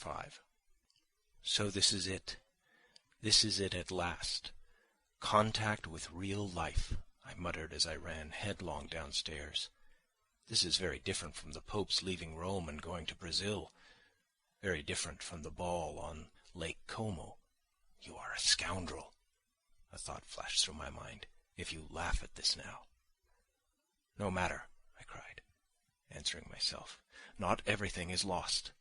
5. So this is it. This is it at last. Contact with real life, I muttered as I ran headlong downstairs. This is very different from the Pope's leaving Rome and going to Brazil. Very different from the ball on Lake Como. You are a scoundrel, a thought flashed through my mind, if you laugh at this now. No matter, I cried, answering myself. Not everything is lost.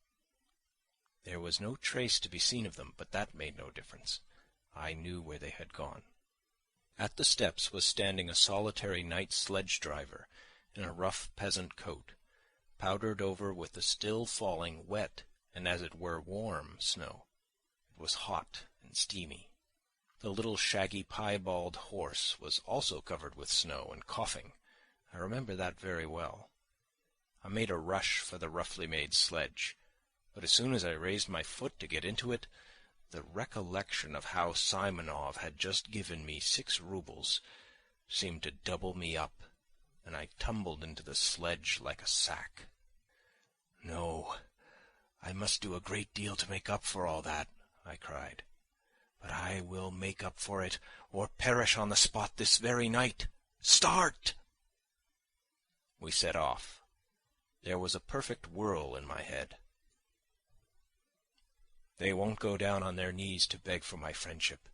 There was no trace to be seen of them, but that made no difference. I knew where they had gone. At the steps was standing a solitary night sledge-driver in a rough peasant coat, powdered over with the still falling wet and as it were warm snow. It was hot and steamy. The little shaggy piebald horse was also covered with snow and coughing. I remember that very well. I made a rush for the roughly made sledge, but as soon as I raised my foot to get into it, the recollection of how Simonov had just given me 6 roubles seemed to double me up, and I tumbled into the sledge like a sack. No, I must do a great deal to make up for all that, I cried. But I will make up for it, or perish on the spot this very night. Start! We set off. There was a perfect whirl in my head. They won't go down on their knees to beg for my friendship.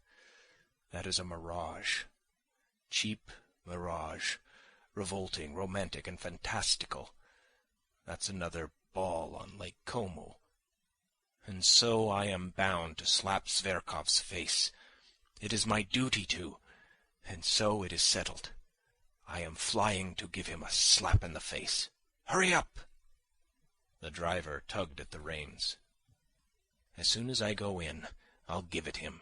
That is a mirage. Cheap mirage. Revolting, romantic, and fantastical. That's another ball on Lake Como. And so I am bound to slap Zverkov's face. It is my duty to, and so it is settled. I am flying to give him a slap in the face. Hurry up! The driver tugged at the reins. As soon as I go in, I'll give it him.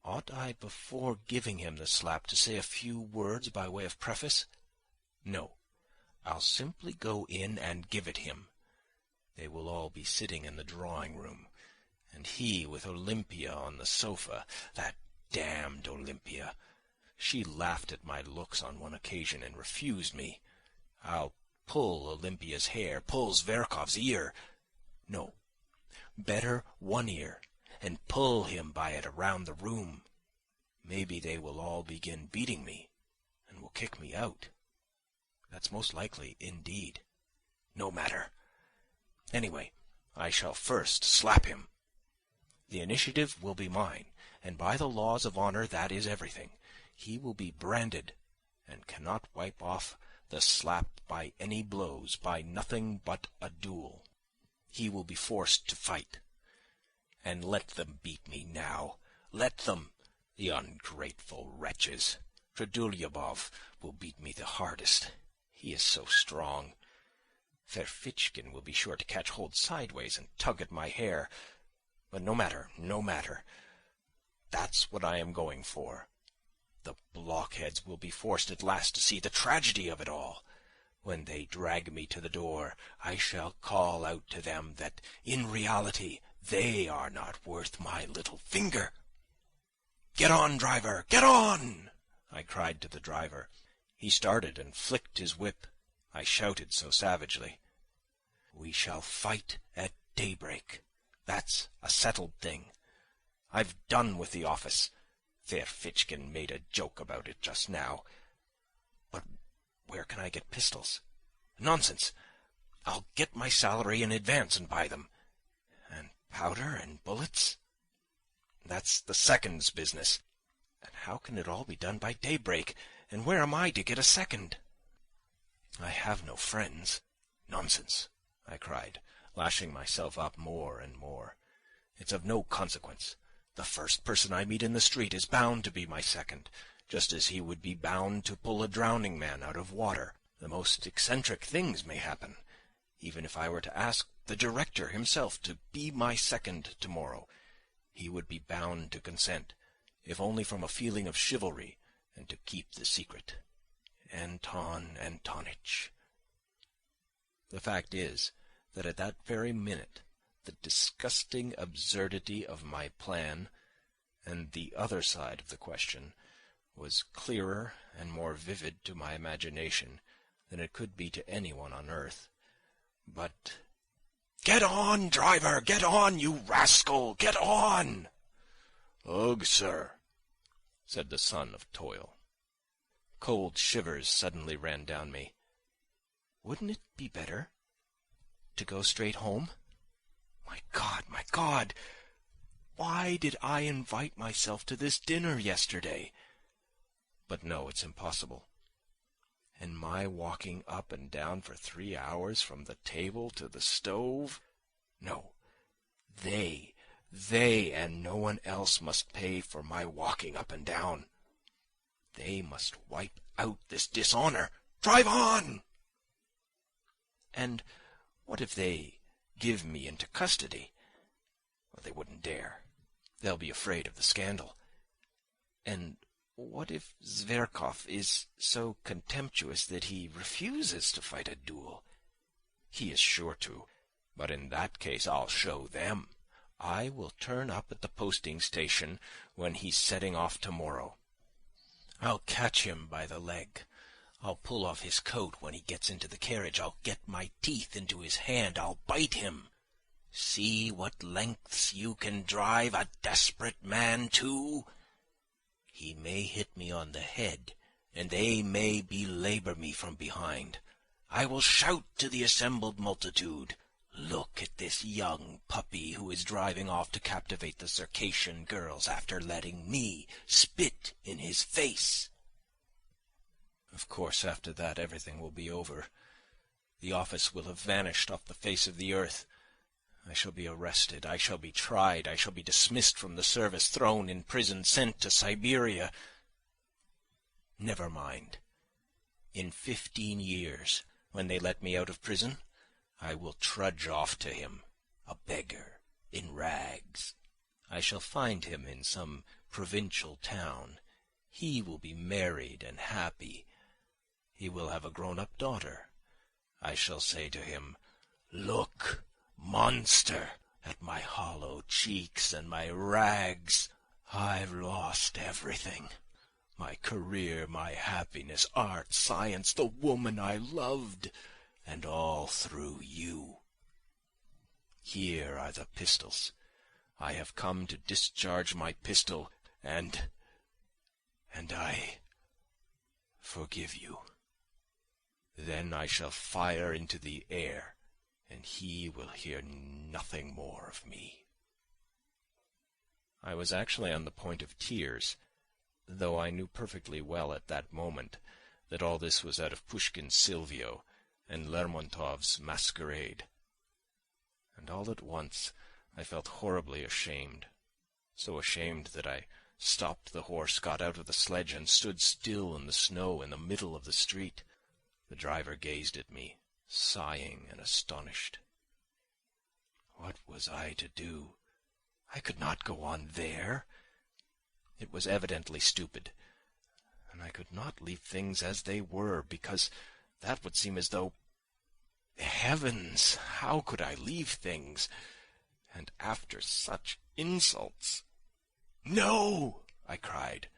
Ought I, before giving him the slap, to say a few words by way of preface? No, I'll simply go in and give it him. They will all be sitting in the drawing-room, and he with Olympia on the sofa, that damned Olympia. She laughed at my looks on one occasion and refused me. I'll pull Olympia's hair, pull Zverkov's ear. No, better one ear, and pull him by it around the room. Maybe they will all begin beating me, and will kick me out. That's most likely, indeed. No matter. Anyway, I shall first slap him. The initiative will be mine, and by the laws of honor that is everything. He will be branded, and cannot wipe off the slap by any blows, by nothing but a duel. He will be forced to fight. And let them beat me now. Let them, the ungrateful wretches. Trudolyubov will beat me the hardest. He is so strong. Ferfitchkin will be sure to catch hold sideways and tug at my hair. But no matter, no matter. That's what I am going for. The blockheads will be forced at last to see the tragedy of it all. When they drag me to the door, I shall call out to them that, in reality, they are not worth my little finger. "Get on, driver, get on!" I cried to the driver. He started and flicked his whip. I shouted so savagely. "We shall fight at daybreak. That's a settled thing. I've done with the office. Ferfitchkin made a joke about it just now. But where can I get pistols? Nonsense! I'll get my salary in advance and buy them. And powder and bullets? That's the second's business. And how can it all be done by daybreak? And where am I to get a second? I have no friends. Nonsense, I cried, lashing myself up more and more. It's of no consequence. The first person I meet in the street is bound to be my second, just as he would be bound to pull a drowning man out of water. The most eccentric things may happen. Even if I were to ask the director himself to be my second tomorrow, he would be bound to consent, if only from a feeling of chivalry, and to keep the secret. Anton Antonitch. The fact is that at that very minute the disgusting absurdity of my plan, and the other side of the question, was clearer and more vivid to my imagination than it could be to anyone on earth. But "Get on, driver! Get on, you rascal! Get on!" "Ugh, sir," said the son of toil. Cold shivers suddenly ran down me. Wouldn't it be better to go straight home? My God! Why did I invite myself to this dinner yesterday? But no, it's impossible. And my walking up and down for 3 hours from the table to the stove? No, they and no one else must pay for my walking up and down. They must wipe out this dishonor. Drive on! And what if they give me into custody? Well, they wouldn't dare. They'll be afraid of the scandal. And what if Zverkov is so contemptuous that he refuses to fight a duel? He is sure to, but in that case I'll show them. I will turn up at the posting station when he's setting off tomorrow. I'll catch him by the leg. I'll pull off his coat when he gets into the carriage. I'll get my teeth into his hand. I'll bite him. See what lengths you can drive a desperate man to. He may hit me on the head, and they may belabor me from behind. I will shout to the assembled multitude, "Look at this young puppy who is driving off to captivate the Circassian girls after letting me spit in his face." Of course, after that everything will be over. The office will have vanished off the face of the earth. I shall be arrested, I shall be tried, I shall be dismissed from the service, thrown in prison, sent to Siberia. Never mind. In 15 years, when they let me out of prison, I will trudge off to him, a beggar, in rags. I shall find him in some provincial town. He will be married and happy. He will have a grown-up daughter. I shall say to him, "Look, monster, at my hollow cheeks and my rags. I've lost everything. My career, my happiness, art, science, the woman I loved, and all through you. Here are the pistols. I have come to discharge my pistol, and I forgive you. Then I shall fire into the air, and he will hear nothing more of me." I was actually on the point of tears, though I knew perfectly well at that moment that all this was out of Pushkin's Silvio and Lermontov's Masquerade. And all at once I felt horribly ashamed, so ashamed that I stopped the horse, got out of the sledge, and stood still in the snow in the middle of the street. The driver gazed at me, sighing and astonished. What was I to do? I could not go on there. It was evidently stupid, and I could not leave things as they were, because that would seem as though... Heavens, how could I leave things? And after such insults... "No!" I cried,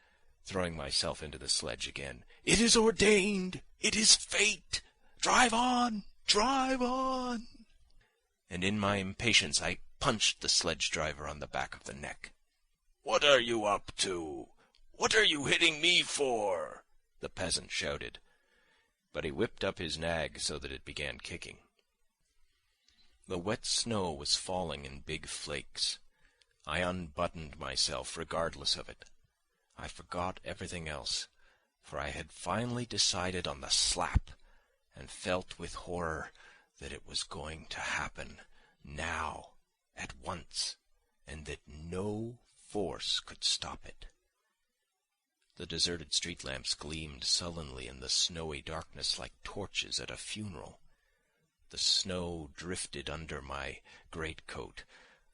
throwing myself into the sledge again. "It is ordained! It is fate! Drive on! Drive on!" And in my impatience I punched the sledge-driver on the back of the neck. "What are you up to? What are you hitting me for?" the peasant shouted. But he whipped up his nag so that it began kicking. The wet snow was falling in big flakes. I unbuttoned myself regardless of it. I forgot everything else, for I had finally decided on the slap, and felt with horror that it was going to happen, now, at once, and that no force could stop it. The deserted street lamps gleamed sullenly in the snowy darkness like torches at a funeral. The snow drifted under my greatcoat,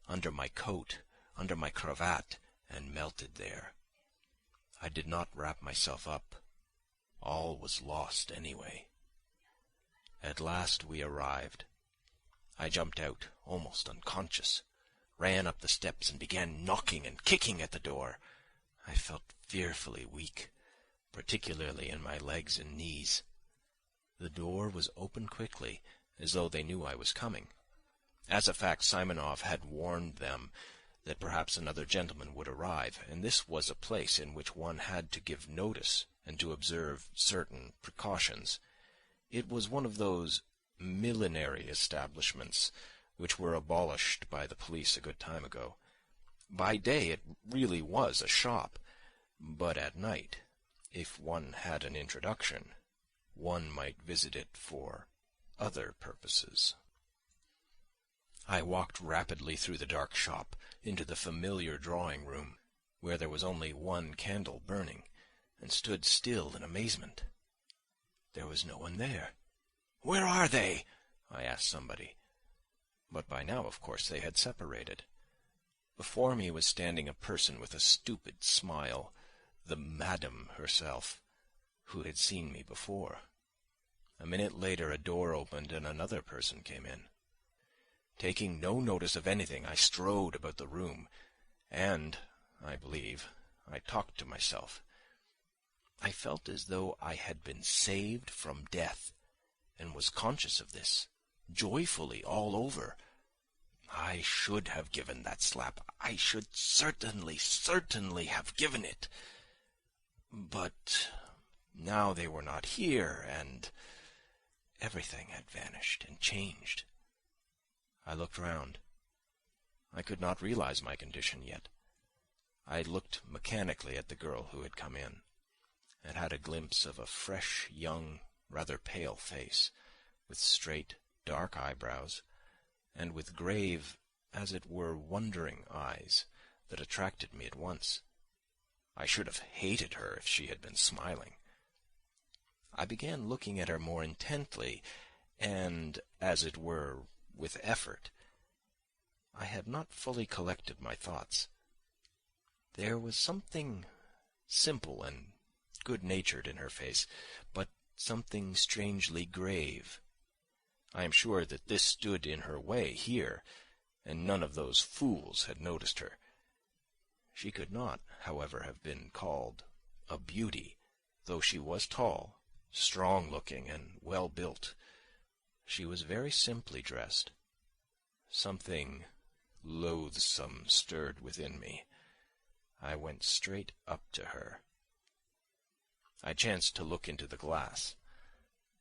under my coat, under my cravat, and melted there. I did not wrap myself up. All was lost anyway. At last we arrived. I jumped out, almost unconscious, ran up the steps and began knocking and kicking at the door. I felt fearfully weak, particularly in my legs and knees. The door was opened quickly, as though they knew I was coming. As a fact, Simonov had warned them that perhaps another gentleman would arrive, and this was a place in which one had to give notice and to observe certain precautions. It was one of those millinery establishments which were abolished by the police a good time ago. By day it really was a shop, but at night, if one had an introduction, one might visit it for other purposes. I walked rapidly through the dark shop into the familiar drawing-room, where there was only one candle burning, and stood still in amazement. There was no one there. "Where are they?" I asked somebody. But by now, of course, they had separated. Before me was standing a person with a stupid smile, the madam herself, who had seen me before. A minute later a door opened and another person came in. Taking no notice of anything, I strode about the room, and, I believe, I talked to myself. I felt as though I had been saved from death, and was conscious of this, joyfully all over. I should have given that slap. I should certainly have given it. But now they were not here, and everything had vanished and changed. I looked round. I could not realize my condition yet. I looked mechanically at the girl who had come in, and had a glimpse of a fresh, young, rather pale face, with straight, dark eyebrows, and with grave, as it were, wondering eyes that attracted me at once. I should have hated her if she had been smiling. I began looking at her more intently, and, as it were, with effort. I had not fully collected my thoughts. There was something simple and good-natured in her face, but something strangely grave. I am sure that this stood in her way here, and none of those fools had noticed her. She could not, however, have been called a beauty, though she was tall, strong-looking, and well-built. She was very simply dressed. Something loathsome stirred within me. I went straight up to her. I chanced to look into the glass.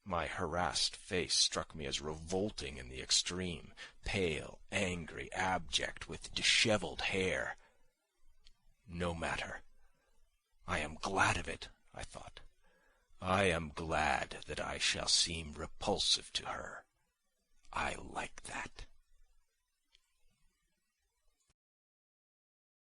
My harassed face struck me as revolting in the extreme, pale, angry, abject, with dishevelled hair. No matter. I am glad of it, I thought. I am glad that I shall seem repulsive to her. I like that.